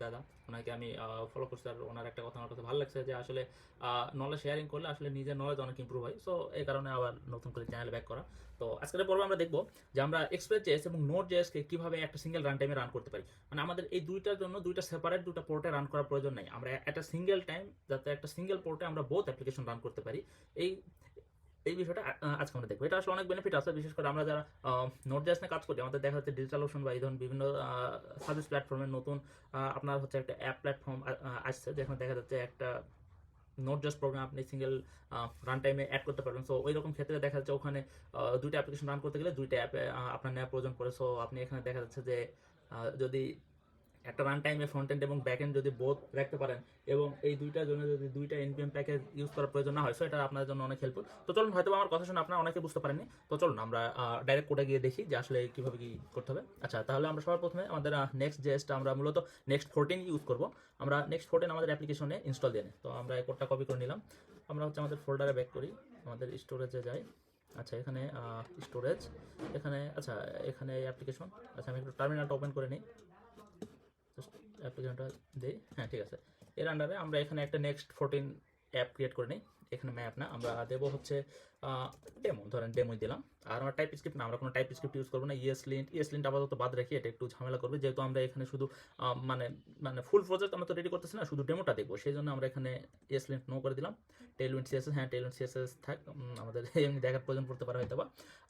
দাদা, ওনাকে আমি ফলো করছি। আর ওনার একটা কথা আমার কাছে ভালো লাগছে যে আসলে নলেজ শেয়ারিং করলে আসলে নিজের নলেজ অনেক ইম্প্রুভ হয়। সো এই কারণে আবার নতুন করে চ্যানেল ব্যাক করা। তো আজকের পর্বে আমরা দেখবো যে আমরা Express.js এবং Node.js-কে কীভাবে একটা সিঙ্গেল রান টাইমে রান করতে পারি। মানে আমাদের এই দুইটার জন্য দুইটা সেপারেট দুটো পোর্টে রান করার প্রয়োজন নেই। আমরা একটা সিঙ্গেল টাইম, যাতে একটা সিঙ্গেল পোর্টে আমরা বোথ অ্যাপ্লিকেশন রান করতে পারি, এই এই বিষয়টা আজকে আমরা দেখবো। এটা আসলে অনেক বেনিফিট আছে, বিশেষ করে আমরা যারা Node.js নিয়ে কাজ করি, আমাদের দেখা যাচ্ছে ডিজিটাল ওশন বা এই ধরনের বিভিন্ন সার্ভিস প্ল্যাটফর্মের নতুন আপনার হচ্ছে একটা অ্যাপ প্ল্যাটফর্ম আসছে, যেখানে দেখা যাচ্ছে একটা Node.js প্রোগ্রাম আপনি সিঙ্গেল রান টাইমে অ্যাড করতে পারবেন। সো ওই রকম ক্ষেত্রে দেখা যাচ্ছে ওখানে দুইটা অ্যাপ্লিকেশন রান করতে গেলে দুইটা অ্যাপে আপনার নেওয়ার প্রয়োজন পড়ে। সো আপনি এখানে দেখা যাচ্ছে যে যদি একটা রান টাইমে ফ্রন্ট এন্ড এবং ব্যাক এন্ড যদি বোথ রাখতে পারেন, এবং এই দুইটার জন্য যদি দুইটা এনপিএম প্যাকেজ ইউজ করার প্রয়োজন না হয়, সো এটা আপনার জন্য অনেক হেল্পফুল। তো চলুন, হয়তো আমার কথা শুনে আপনারা অনেকে বুঝতে পারেননি, তো চলুন আমরা ডাইরেক্ট কোডে গিয়ে দেখি যে আসলে কীভাবে কী করতে হবে। আচ্ছা, তাহলে আমরা সবার প্রথমে আমাদের Next.js-টা আমরা মূলত Next.14 ইউজ করবো। আমরা Next.14 আমাদের অ্যাপ্লিকেশনে ইনস্টল দিয়ে নিই। তো আমরা এই কোডটা কপি করে নিলাম। আমরা হচ্ছে আমাদের ফোল্ডারে ব্যাক করি, আমাদের স্টোরেজে যাই। আচ্ছা, এখানে স্টোরেজ, এখানে আচ্ছা এখানে অ্যাপ্লিকেশন। আচ্ছা, আমি একটু টার্মিনালটা ওপেন করে নিই, অ্যাপ্লিকেশনটা দিই। হ্যাঁ, ঠিক আছে। এর আন্ডারে আমরা এখানে একটা Next.14 অ্যাপ ক্রিয়েট করে নিই। এখানে ম্যাপ না, আমরা দেবো হচ্ছে ডেমো, ধরেন ডেমোই দিলাম। আর আমরা টাইপ স্ক্রিপ্ট না, আমরা কোনো টাইপ স্ক্রিপ্ট ইউজ করবো না। ইএসলিন্ট আপাতত বাদ রাখি, এটা একটু ঝামেলা করবে, যেহেতু আমরা এখানে শুধু মানে মানে ফুল প্রজেক্ট আমরা তো রেডি করতেছি না, শুধু ডেমোটা দেখবো, সেই জন্য আমরা এখানে ইএসলিন্ট নো করে দিলাম। টেলউইন্ড সিএসএস, হ্যাঁ টেলউইন্ড সিএসএস থাক, আমাদের এমনি দেখার প্রয়োজন পড়তে পারে হয়তো বা।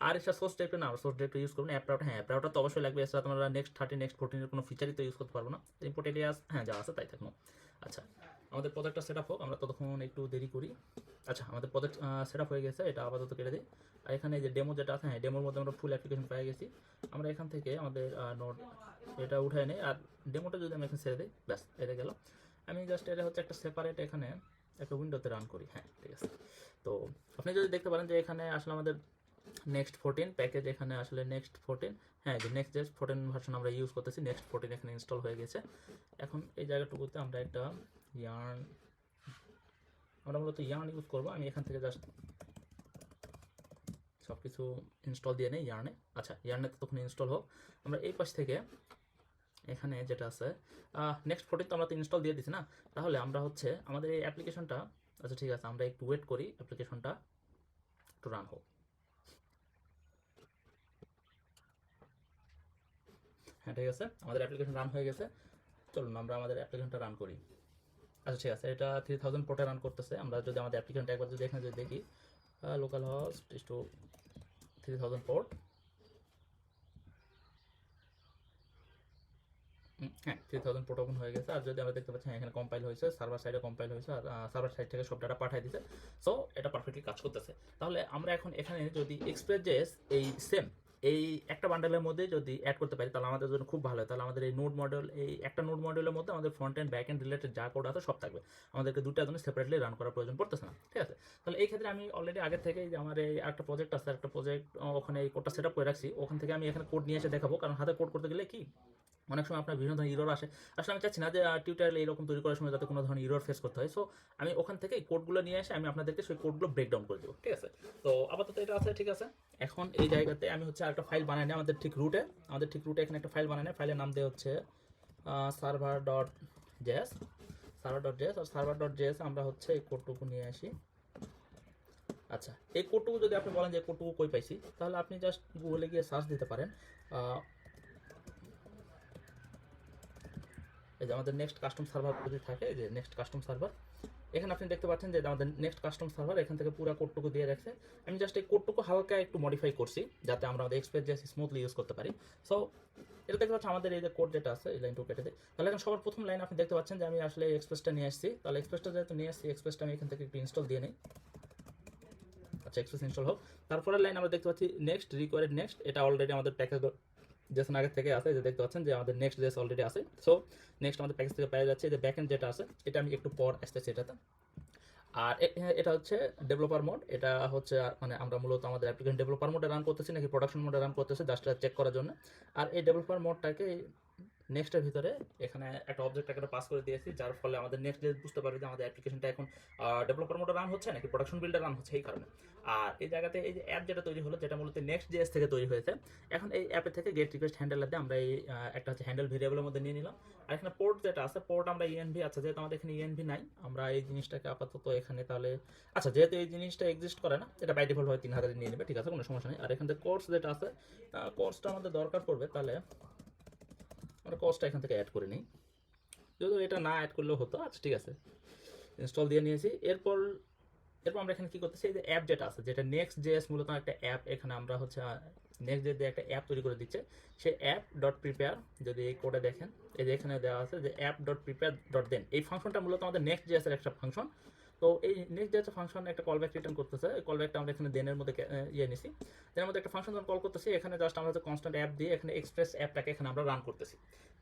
আর এটা সোর্স টাইপে না, আমরা সোর্স টাইপটা ইউজ করবো না। অ্যাপ হ্যাঁ, অ্যাপ তো অবশ্যই লাগবে, এছাড়া তোমরা Next.13 Next.14 এর কোনো ফিচারই তো ইউজ করতে পারবো না। ইম্পোর্ট এরিয়াস হ্যাঁ যা আছে তাই থাকলো। আচ্ছা, আমাদের প্রজেক্টটা সেট আপ হোক, আমরা ততক্ষণ একটু দেরি করি। আচ্ছা, আমাদের প্রজেক্ট সেট আপ হয়ে গেছে, এটা আপাতত কেটে দিই। আর এখানে যে ডেমো যেটা আছে, হ্যাঁ ডেমোর মধ্যে আমরা ফুল অ্যাপ্লিকেশন পেয়ে গেছি। আমরা এখান থেকে আমাদের নোট এটা উঠাই নেই, আর ডেমোটা যদি আমি এখানে ছেড়ে দিই, ব্যাস এটা গেল। আমি জাস্ট এটা হচ্ছে একটা সেপারেট এখানে একটা উইন্ডোতে রান করি। হ্যাঁ, ঠিক আছে। তো আপনি যদি দেখতে পারেন যে এখানে আসলে আমাদের Next.14 প্যাকেজ, এখানে আসলে Next.14, হ্যাঁ যে Next.js 14 ভার্সন আমরা ইউজ করতেছি, Next.14 এখানে ইনস্টল হয়ে গেছে। এখন এই জায়গাটুকুতে আমরা একটা ইয়ার্ন, আমরা মূলত ইয়ার্ন ইউজ করবো। আমি এখান থেকে জাস্ট সব কিছু ইনস্টল দিয়ে নেই ইয়ার্নে। আচ্ছা, ইয়ার্নে তখন ইনস্টল হোক। আমরা এই পাশ থেকে এখানে যেটা আছে Next.14 তো আমরা তো ইনস্টল দিয়ে দিচ্ছি না, তাহলে আমরা হচ্ছে আমাদের এই অ্যাপ্লিকেশনটা, আচ্ছা ঠিক আছে, আমরা একটু ওয়েট করি, অ্যাপ্লিকেশনটা একটু রান হোক। হ্যাঁ, ঠিক আছে, আমাদের অ্যাপ্লিকেশন রান হয়ে গেছে। চলুন আমরা আমাদের অ্যাপ্লিকেশনটা রান করি। আচ্ছা, ঠিক আছে, এটা 3000 পোর্টে রান করতেছে। আমরা যদি আমাদের অ্যাপ্লিকেশনটা একবার যদি এখানে যদি দেখি, লোকাল হোস্ট টু 3000 পোর্ট, হ্যাঁ 3000 পোর্ট ওপেন হয়ে গেছে। আর যদি আমরা দেখতে পাচ্ছি এখানে কম্পাইল হয়েছে, সার্ভার সাইডে কম্পাইল হয়েছে, আর সার্ভার সাইড থেকে সব ডাটা পাঠিয়ে দিচ্ছে। সো এটা পারফেক্টলি কাজ করতেছে। তাহলে আমরা এখন এখানে যদি Express.js এই সেম এই একটা বান্ডেলের মধ্যে যদি অ্যাড করতে পারি, তাহলে আমাদের জন্য খুব ভালো হয়। তাহলে আমাদের এই নোড মডেল, এই একটা নোড মডেলের মধ্যে আমাদের front end back end related যা কোড আছে সব থাকবে, আমাদেরকে দুটো জন্য সেপারেটলি রান করার প্রয়োজন পড়তেছে না। ঠিক আছে, তাহলে এই ক্ষেত্রে আমি অলরেডি আগে থেকে যে আমার এই একটা প্রজেক্ট আছে, একটা প্রজেক্ট ওখানে এই কোডটা সেট আপ করে রাখছি, ওখান থেকে আমি এখানে কোড নিয়ে এসে দেখাবো। কারণ হাতে কোড করতে গেলে কি অনেক সময় আপনার বিভিন্ন ধরনের ইরর আসে। আসলে আমি চাচ্ছি না যে টিউটোরিয়াল এইরকম তৈরি করার সময় যাতে কোনো ধরনের ইরর ফেস করতে হয়। সো আমি ওখান থেকে কোডগুলো নিয়ে এসে আমি আপনাদেরকে সেই কোডগুলো ব্রেকডাউন করে দেবো। ঠিক আছে, তো আপাতত এটা আছে। ঠিক আছে, এখন এই জায়গাতে আমি হচ্ছে একটা ফাইল বানাই নিই, আমাদের ঠিক রুটে এখানে একটা ফাইল বানাই নিই। ফাইলের নাম দিয়ে হচ্ছে server.js। আর server.js আমরা হচ্ছে এই কোডটুকু নিয়ে আসি। আচ্ছা, এই কোডটুকু যদি আপনি বলেন যে কোডটুকু কই পাইছি, তাহলে আপনি জাস্ট গুগলে গিয়ে সার্চ দিতে পারেন। এই যে আমাদের নেক্সট কাস্টম সার্ভার যদি থাকে, যে নেক্সট কাস্টম সার্ভার, এখানে আপনি দেখতে পাচ্ছেন যে আমাদের নেক্সট কাস্টম সার্ভার এখান থেকে পুরো কোডটুকু দিয়ে রাখছে। আমি জাস্ট এই কোডটুকু হালকা একটু মডিফাই করছি, যাতে আমরা আমাদের Express.js স্মুথলি ইউজ করতে পারি। সো এটা দেখতে পাচ্ছেন আমাদের এই যে কোড যেটা আছে, এই লাইনটুকু কেটে দিই। তাহলে এখন সবার প্রথম লাইন আপনি দেখতে পাচ্ছেন যে আমি আসলে এক্সপ্রেসটা নিয়ে আসছি। তাহলে এক্সপ্রেসটা যেহেতু নিয়ে আসছি, এক্সপ্রেসটা আমি এখান থেকে একটু ইনস্টল দিয়ে নিই। আচ্ছা, এক্সপ্রেস ইনস্টল হোক। তারপরের লাইন আমরা দেখতে পাচ্ছি নেক্সট রিকোয়ার্ড নেক্সট, এটা অলরেডি আমাদের প্যাকেজ জেসন আগে থেকে আছে, যে দেখতে পাচ্ছেন যে আমাদের Next.js অলরেডি আছে। সো নেক্সট আমাদের প্যাকেজ থেকে পেয়ে যাচ্ছে। যে ব্যাকএন্ড যেটা আছে, এটা আমি একটু পর আসতেছি এটাতে। আর এটা হচ্ছে ডেভেলপার মোড, এটা হচ্ছে মানে আমরা মূলত আমাদের অ্যাপ্লিকেশন ডেভেলপার মোডে রান করতেছি নাকি প্রোডাকশন মোডে রান করতেছি, জাস্ট চেক করার জন্য। আর এই ডেভেলপার মোডটাকে নেক্সটের ভিতরে এখানে একটা অবজেক্ট আকারে পাস করে দিয়েছি, যার ফলে আমাদের নেক্সট যে বুঝতে পারবে যে আমাদের অ্যাপ্লিকেশনটা এখন ডেভেলপার মোডে রান হচ্ছে নাকি প্রোডাকশন বিল্ডার রান হচ্ছে, এই কারণে। আর এই জায়গাতে এই যে অ্যাপ যেটা তৈরি হলো, যেটা মূলত Next.js থেকে তৈরি হয়েছে, এখন এই অ্যাপের থেকে গেট রিকোয়েস্ট হ্যান্ডেল দিয়ে আমরা এই একটা হচ্ছে হ্যান্ডেল ভেরিয়েবলের মধ্যে নিয়ে নিলাম। আর এখানে পোর্ট যেটা আছে, পোর্ট আমরা ইএনভি, আচ্ছা যেহেতু আমাদের এখানে ইএনভি নাই, আমরা এই জিনিসটাকে আপাতত এখানে তাহলে, আচ্ছা যেহেতু এই জিনিসটা এক্সিস্ট করে না, এটা বাই ডিফল্ট হয় 3000 নিয়ে নেবে, ঠিক আছে, কোনো সমস্যা নেই। আর এখান থেকে কোর্স যেটা আছে, কোর্সটা আমাদের দরকার পড়বে, তাহলে আমরা কোর্সটা এখান থেকে অ্যাড করে নিই, যেহেতু এটা না অ্যাড করলেও হতো। আচ্ছা ঠিক আছে, ইনস্টল দিয়ে নিয়েছি। এরপর আমরা এখানে কি করতেছি, এই যে অ্যাপ যেটা আছে, যেটা Next.js মূলত একটা অ্যাপ, এখানে আমরা হচ্ছে Next.js দিয়ে একটা অ্যাপ তৈরি করে দিচ্ছে, সেই অ্যাপ ডট প্রিপেয়ার, যদি এই কোডে দেখেন, এই যে এখানে দেওয়া আছে যে অ্যাপ ডট প্রিপেয়ার ডট দেন, এই ফাংশনটা মূলত আমাদের Next.js এর একটা ফাংশন। তো এই Next.js ফাংশন একটা কলব্যাক রিটার্ন করতেছে, এই কলব্যাকটা আমরা এখানে দেনের মধ্যে নিছি, দেনের মধ্যে একটা ফাংশন কল করতেছি, এখানে জাস্ট আমরা হচ্ছে কনস্ট্যান্ট অ্যাপ দিয়ে এখানে এক্সপ্রেস অ্যাপটাকে এখানে আমরা রান করতেছি।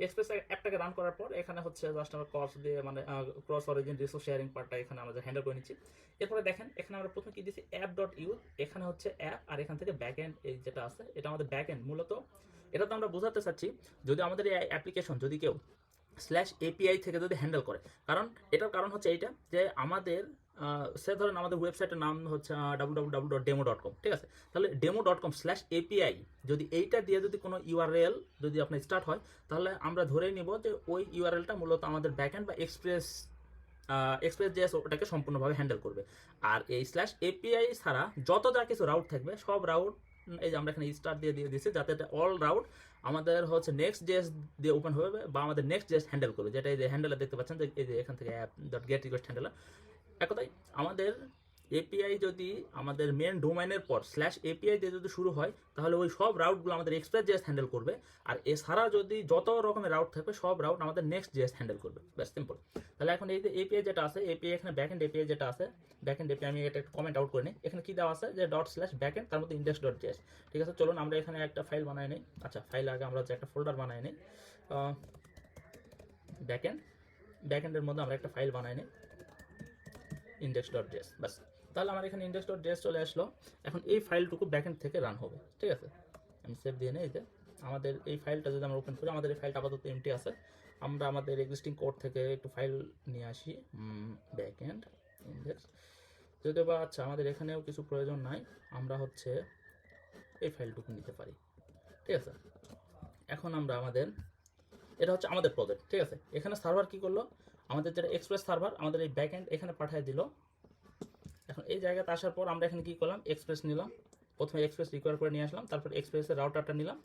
এক্সপ্রেস অ্যাপটাকে রান করার পর এখানে হচ্ছে জাস্ট আমরা ক্রস দিয়ে, মানে ক্রস অরিজিন রিসোর্স শেয়ারিং পার্টটা এখানে আমরা হ্যান্ডেল করে নিচ্ছি। এরপরে দেখেন এখানে আমরা প্রথমে কি দিচ্ছি, অ্যাপ ডট ইউজ, এখানে হচ্ছে অ্যাপ, আর এখান থেকে ব্যাকএন্ড এই যেটা আছে, এটা আমাদের ব্যাকএন্ড। মূলত এটা তো আমরা বোঝাতে চাচ্ছি, যদি আমাদের এই অ্যাপ্লিকেশন যদি কেউ /API থেকে যদি হ্যান্ডেল করে, কারণ এটার কারণ হচ্ছে এইটা যে আমাদের সে ধরেন আমাদের ওয়েবসাইটের নাম হচ্ছে www.demo.com, ঠিক আছে, তাহলে demo.com/API যদি এইটা দিয়ে যদি কোনো ইউআরএল যদি আপনার স্টার্ট হয়, তাহলে আমরা ধরেই নিব যে ওই ইউআরএলটা মূলত আমাদের ব্যাকএন্ড বা Express.js ওটাকে সম্পূর্ণভাবে হ্যান্ডেল করবে। আর এই /API ছাড়া যত যা কিছু রাউট থাকবে, সব রাউট এই যে আমরা এখানে স্টার দিয়ে দিচ্ছি, যাতে অল রাউট আমাদের হচ্ছে Next.js দিয়ে ওপেন হবে বা আমাদের Next.js হ্যান্ডেল করবে, যেটা এই যে হ্যান্ডেলে দেখতে পাচ্ছেন, যে এই যে এখান থেকে app dot gate request handle. এক কথায় আমাদের এপিআই যদি আমাদের মেন ডোমাইনের পর /API দিয়ে যদি শুরু হয়, তাহলে ওই সব রাউটগুলো আমাদের Express.js হ্যান্ডেল করবে। আর এছাড়া যদি যত রকমের রাউট থাকবে, সব রাউট আমাদের Next.js হ্যান্ডেল করবে, ব্যাস সিম্পল। তাহলে এখন এই যে এপিআই যেটা আছে, এপিআই এখানে ব্যাকএন্ড এপিআই যেটা আছে, ব্যাকএন্ড এপিআই আমি এটা একটা কমেন্ট আউট করে নিই, এখানে কি দেওয়া আছে যে ./backend, তার মধ্যে index.js, ঠিক আছে। চলুন আমরা এখানে একটা ফাইল বানাই নিই। আচ্ছা ফাইল আগে আমরা হচ্ছে একটা ফোল্ডার বানাই নিই, ব্যাকএন্ডের মধ্যে আমরা একটা ফাইল বানাই নিই index.js, বাস। তাহলে আমার এখানে index.js চলে আসলো। এখন এই ফাইলটুকু ব্যাকএন্ড থেকে রান হবে, ঠিক আছে। আমি সেভ দিয়ে নিই। এই যে আমাদের এই ফাইলটা যদি আমরা ওপেন করি, আমাদের এই ফাইলটা আপাতত এমটি আছে। আমরা আমাদের এক্সিস্টিং কোড থেকে একটু ফাইল নিয়ে আসি, ব্যাকএন্ড ইন্ডেক্স যদি বা, আচ্ছা আমাদের এখানেও কিছু প্রয়োজন নাই, আমরা হচ্ছে এই ফাইলটুকু নিতে পারি, ঠিক আছে। এখন আমরা আমাদের, এটা হচ্ছে আমাদের প্রজেক্ট, ঠিক আছে। এখানে সার্ভার কি করলো, আমাদের যেটা এক্সপ্রেস সার্ভার, আমাদের এই ব্যাকএন্ড এখানে পাঠিয়ে দিল। এখন এই জায়গাতে আসার পর আমরা এখানে কি করলাম, এক্সপ্রেস নিলাম, প্রথমে এক্সপ্রেস রিকোয়ার করে নিয়ে আসলাম, তারপর এক্সপ্রেসের রাউটারটা নিলাম,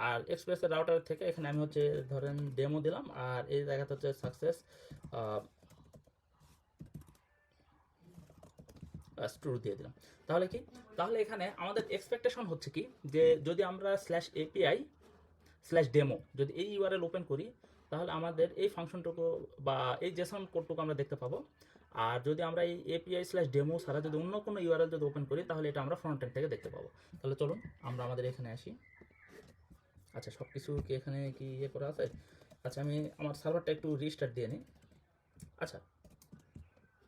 আর এক্সপ্রেসের রাউটার থেকে এখানে আমি হচ্ছে ধরেন ডেমো দিলাম, আর এই জায়গাতে হচ্ছে সাকসেস ট্রু দিয়ে দিলাম। তাহলে কি, তাহলে এখানে আমাদের এক্সপেকটেশন হচ্ছে কি, যে যদি আমরা /API/demo যদি এই ইউআরএল ওপেন করি, তাহলে আমাদের এই ফাংশনটুকু বা এই জেসন কোডটুকু আমরা দেখতে পাবো। আর যদি আমরা এই API/demo ছাড়া যদি অন্য কোনো ইউআরএল যদি ওপেন করি, তাহলে এটা আমরা ফ্রন্ট এন্ড থেকে দেখতে পাবো। তাহলে চলুন আমরা আমাদের এখানে আসি। আচ্ছা সব কিছু কি এখানে কি ইয়ে করা আছে? আচ্ছা আমি আমার সার্ভারটা একটু রিস্টার্ট দিয়ে নিই। আচ্ছা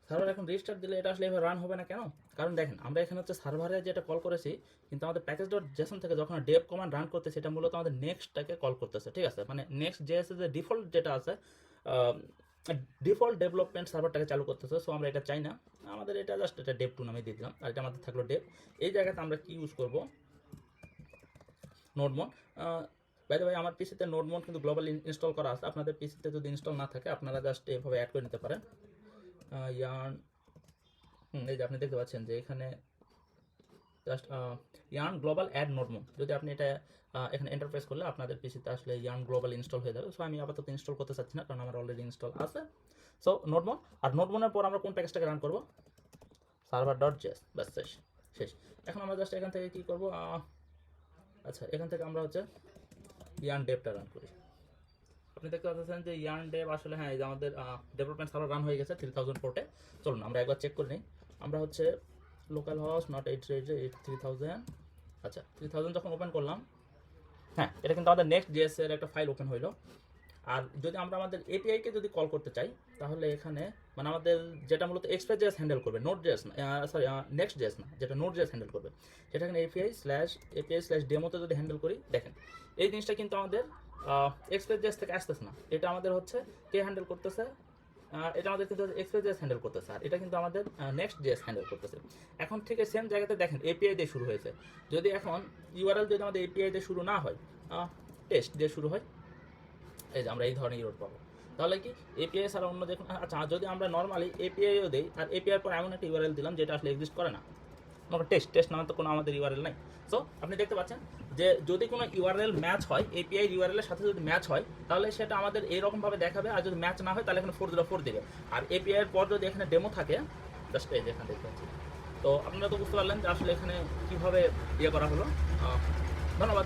সার্ভার এখন রিস্টার্ট দিলে এটা আসলে এভাবে রান হবে না কেন? কারণ দেখেন আমরা এখানে হচ্ছে সার্ভারে যেটা কল করেছি, কিন্তু আমাদের প্যাকেজ.json থেকে যখন ডেভ কমান্ড রান করতে, সেটা মূলত আমাদের নেক্সটটাকে কল করতেছে, ঠিক আছে। মানে Next.js এর যে ডিফল্ট যেটা আছে, ডিফল্ট ডেভেলপমেন্ট সার্ভারটাকে চালু করতেছে। সো আমরা এটা চাই না, আমাদের এটা জাস্ট এটা ডেভ 2 নামে দিয়ে দিলাম, আর এটা আমাদের থাকলো ডেভ। এই জায়গাতে আমরা কি ইউজ করব, নোডমন। বাই দ্য ওয়ে আমার পিসিতে নোডমন কিন্তু গ্লোবাল ইনস্টল করা আছে, আপনাদের পিসিতে যদি ইনস্টল না থাকে আপনারা জাস্ট এভাবে অ্যাড করে নিতে পারেন। ইয়ার্ন, এই যে আপনি দেখতে পাচ্ছেন যে এখানে জাস্ট ইয়ার্ন গ্লোবাল অ্যাড নোডমন, যদি আপনি এটা এখানে এন্টারপ্রেস করলে আপনাদের পিসিতে আসলে ইয়ার্ন গ্লোবাল ইনস্টল হয়ে যাবে। সো আমি আপাতত ইনস্টল করতে চাচ্ছি না, কারণ আমার অলরেডি ইনস্টল আছে। সো নোডমন, আর নোডমনের পর আমরা কোন প্যাকেজটাকে রান করব, server.js, ব্যাস শেষ। এখন আমরা জাস্ট এখান থেকে কি করব, আচ্ছা এখান থেকে আমরা হচ্ছে ইয়ার্ন ডেভটা রান করি। আপনি দেখতে পাচ্ছেন যে ইয়ার্ন ডেভ আসলে, হ্যাঁ এই যে আমাদের ডেভেলপমেন্ট সার্ভার রান হয়ে গেছে 3000 পোর্টে। চলুন আমরা একবার চেক করে নিই। আমরা হচ্ছে লোকাল হোস্ট নট 830, আচ্ছা 3000 যখন ওপেন করলাম, হ্যাঁ এটা কিন্তু আমাদের Next.js এর একটা ফাইল ওপেন হইলো। আর যদি আমরা আমাদের এপিআইকে যদি কল করতে চাই, তাহলে এখানে মানে আমাদের যেটা মূলত Express.js হ্যান্ডেল করবে, Node.js না, সরি Next.js না, যেটা Node.js হ্যান্ডেল করবে, সেটা এখানে API/demo তে যদি হ্যান্ডেল করি, দেখেন এই জিনিসটা কিন্তু আমাদের এক্সপ্রেস.js থেকে আসতেছে না, এটা আমাদের হচ্ছে কে হ্যান্ডেল করতেছে, এটা আমাদের কিন্তু এক্সপ্রেস.js হ্যান্ডেল করতেছে, আর এটা কিন্তু আমাদের Next.js হ্যান্ডেল করতেছে। এখন থেকে সেম জায়গাতে দেখেন এপিআই দিয়ে শুরু হয়েছে, যদি এখন ইউআরএল যদি আমাদের এপিআই দিয়ে শুরু না হয়, টেস্ট দিয়ে শুরু হয়, এই যে আমরা এই ধরনের ইউআরএল পাবো। তাহলে কি এপিআই ছাড়া অন্য যে কোনো, আচ্ছা যদি আমরা নর্মালি এপিআইও দিই আর এপিআই পর এমন একটা ইউআরএল দিলাম যেটা আসলে এক্সিস্ট করে না, টেস্ট নামে তো কোনো আমাদের ইউআরএল নাই। সো আপনি দেখতে পাচ্ছেন যে যদি কোনো ইউআরএল ম্যাচ হয়, এপিআই ইউআরএল এর সাথে যদি ম্যাচ হয় তাহলে সেটা আমাদের এইরকমভাবে দেখাবে, আর যদি ম্যাচ না হয় তাহলে এখানে 404 দিবে। আর এপিআই এর পর যদি এখানে ডেমো থাকে, জাস্ট এই যে এখানে দেখতে পাচ্ছি। তো আপনারা তো বুঝতে পারলেন যে আসলে এখানে কীভাবে ইয়ে করা হলো। ধন্যবাদ।